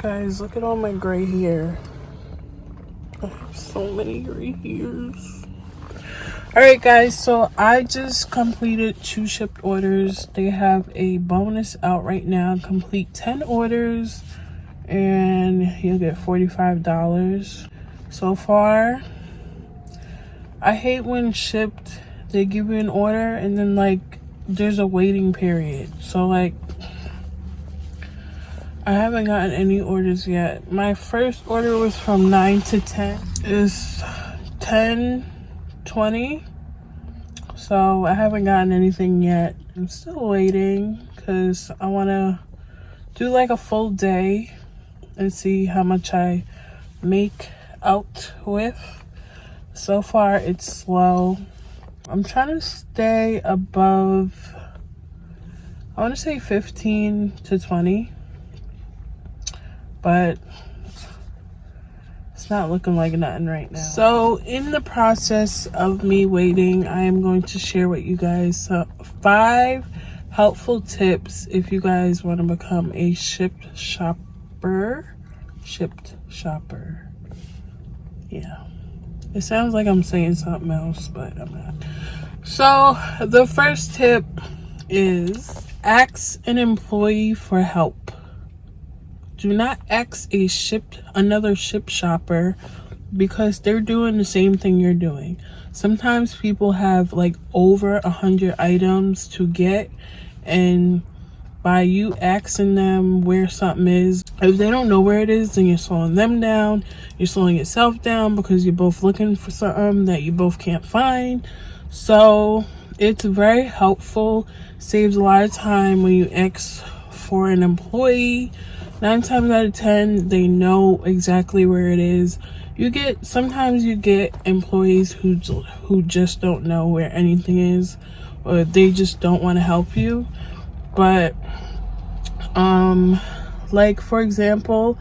Guys, look at all my gray hair. I have so many gray hairs. Alright guys, so I just completed 2 shipped orders. They have a bonus out right now. Complete 10 orders and you'll get $45. So far, I hate when shipped, they give you an order and then like there's a waiting period. So like, I haven't gotten any orders yet. My first order was from 9 to 10. It's 10:20. So I haven't gotten anything yet. I'm still waiting because I want to do like a full day and see how much I make out with. So far it's slow. I'm trying to stay above, I want to say 15 to 20. But it's not looking like nothing right now. So in the process of me waiting, I am going to share with you guys 5 helpful tips if you guys want to become a shipped shopper. Yeah. It sounds like I'm saying something else, but I'm not. So the first tip is ask an employee for help. Do not ask another ship shopper because they're doing the same thing you're doing. Sometimes people have like over 100 items to get, and by you asking them where something is, if they don't know where it is, then you're slowing them down. You're slowing yourself down because you're both looking for something that you both can't find. So it's very helpful. Saves a lot of time when you ask for an employee. 9 times out of 10, they know exactly where it is. Sometimes you get employees who just don't know where anything is, or they just don't want to help you. But like for example,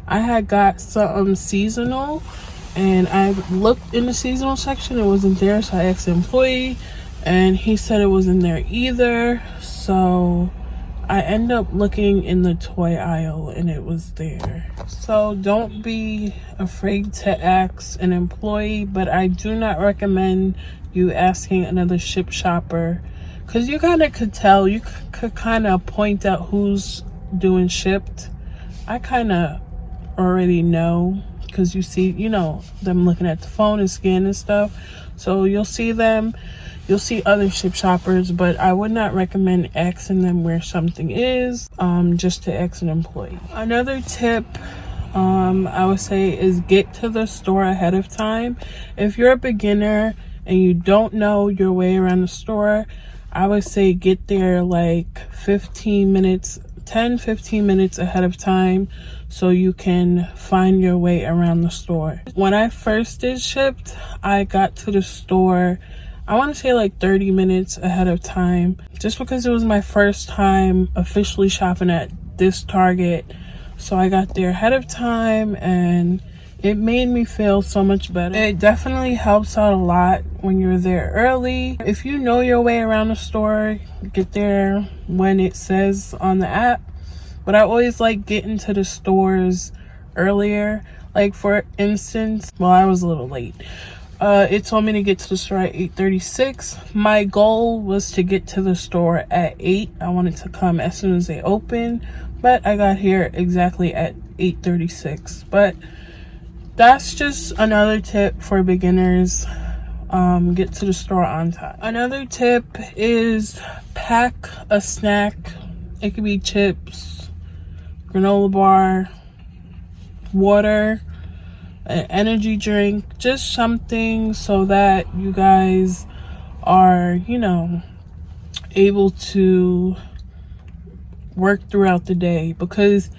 I had got some seasonal and I looked in the seasonal section, it wasn't there, so I asked the employee and he said it wasn't there either. So I end up looking in the toy aisle and it was there. So don't be afraid to ask an employee, but I do not recommend you asking another ship shopper because you kind of could tell, you could kind of point out who's doing shipped. I kind of already know because you see, them looking at the phone and scanning stuff. So you'll see them. You'll see other ship shoppers, but I would not recommend asking them where something is, just to ask an employee. Another tip I would say is get to the store ahead of time. If you're a beginner and you don't know your way around the store, I would say get there like 15 minutes ahead of time so you can find your way around the store. When I first did shipped, I got to the store, I want to say like 30 minutes ahead of time, just because it was my first time officially shopping at this Target. So I got there ahead of time and it made me feel so much better. It definitely helps out a lot when you're there early. If you know your way around the store, get there when it says on the app. But I always like getting to the stores earlier. Like for instance, well, I was a little late. It told me to get to the store at 8:36. My goal was to get to the store at 8. I wanted to come as soon as they open, but I got here exactly at 8:36. But that's just another tip for beginners. Get to the store on time. Another tip is pack a snack. It could be chips, granola bar, water, an energy drink, just something so that you guys are, able to work throughout the day, because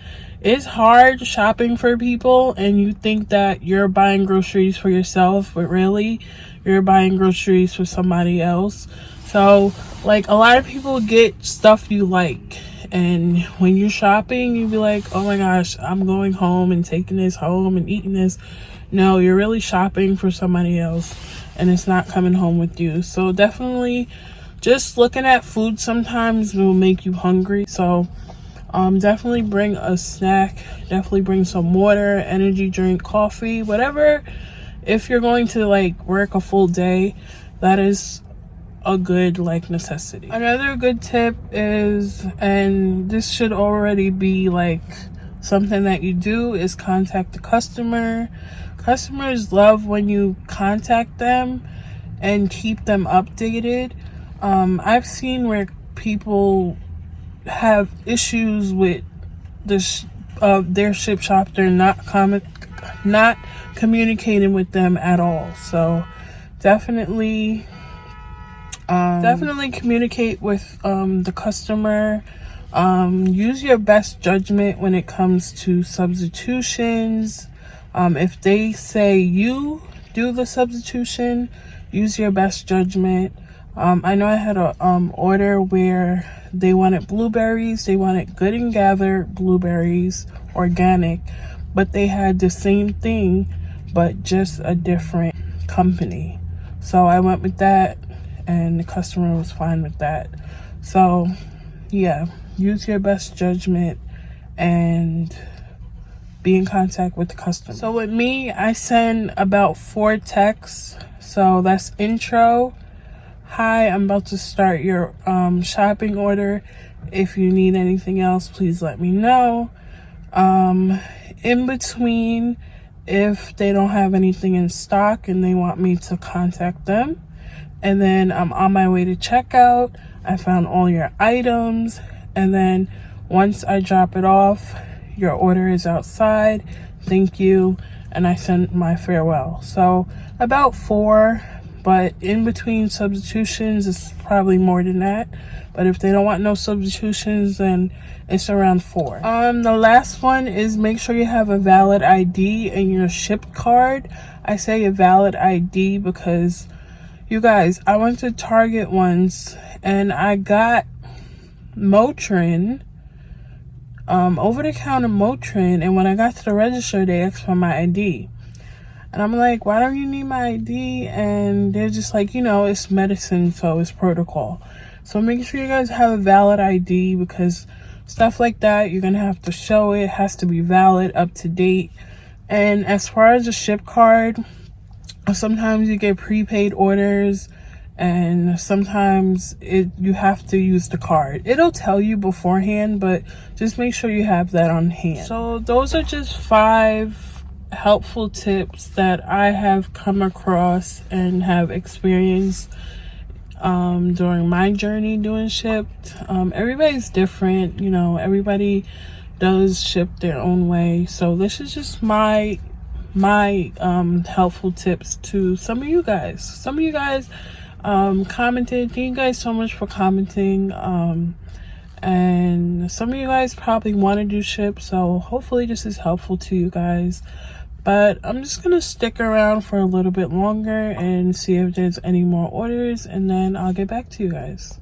it's hard shopping for people and you think that you're buying groceries for yourself, but really you're buying groceries for somebody else. So like a lot of people get stuff you like, and when you're shopping you be like, oh my gosh, I'm going home and taking this home and eating this. No, you're really shopping for somebody else and it's not coming home with you. So definitely just looking at food sometimes will make you hungry. So Definitely bring a snack, definitely bring some water, energy drink, coffee, whatever. If you're going to like work a full day, that is a good like necessity. Another good tip is, and this should already be like something that you do, is contact the customer. Customers love when you contact them and keep them updated. I've seen where people have issues with their ship shop. They're not communicating with them at all. So definitely communicate with the customer. Use your best judgment when it comes to substitutions. If they say you do the substitution, use your best judgment. I know I had a order where they wanted blueberries. They wanted Good and Gather blueberries, organic, but they had the same thing, but just a different company. So I went with that, and the customer was fine with that. So yeah, use your best judgment and be in contact with the customer. So with me, I send about 4 texts. So that's intro. Hi, I'm about to start your shopping order. If you need anything else, please let me know. In between, if they don't have anything in stock and they want me to contact them. And then I'm on my way to checkout. I found all your items. And then once I drop it off, your order is outside. Thank you. And I send my farewell. So about 4. But in between substitutions, it's probably more than that. But if they don't want no substitutions, then it's around 4. The last one is make sure you have a valid ID in your ship card. I say a valid ID because, you guys, I went to Target once and I got Motrin, over-the-counter Motrin, and when I got to the register, they asked for my ID. And I'm like, why don't you need my ID? And they're just like, it's medicine, so it's protocol. So make sure you guys have a valid ID, because stuff like that, you're going to have to show it. It has to be valid, up to date. And as far as the ship card, sometimes you get prepaid orders, and sometimes you have to use the card. It'll tell you beforehand, but just make sure you have that on hand. So those are just 5 helpful tips that I have come across and have experienced during my journey doing Shipt. Everybody's different, everybody does Ship their own way. So this is just my helpful tips to some of you guys. Some of you guys commented. Thank you guys so much for commenting. And some of you guys probably want to do Ship, so hopefully this is helpful to you guys. But I'm just gonna stick around for a little bit longer and see if there's any more orders, and then I'll get back to you guys.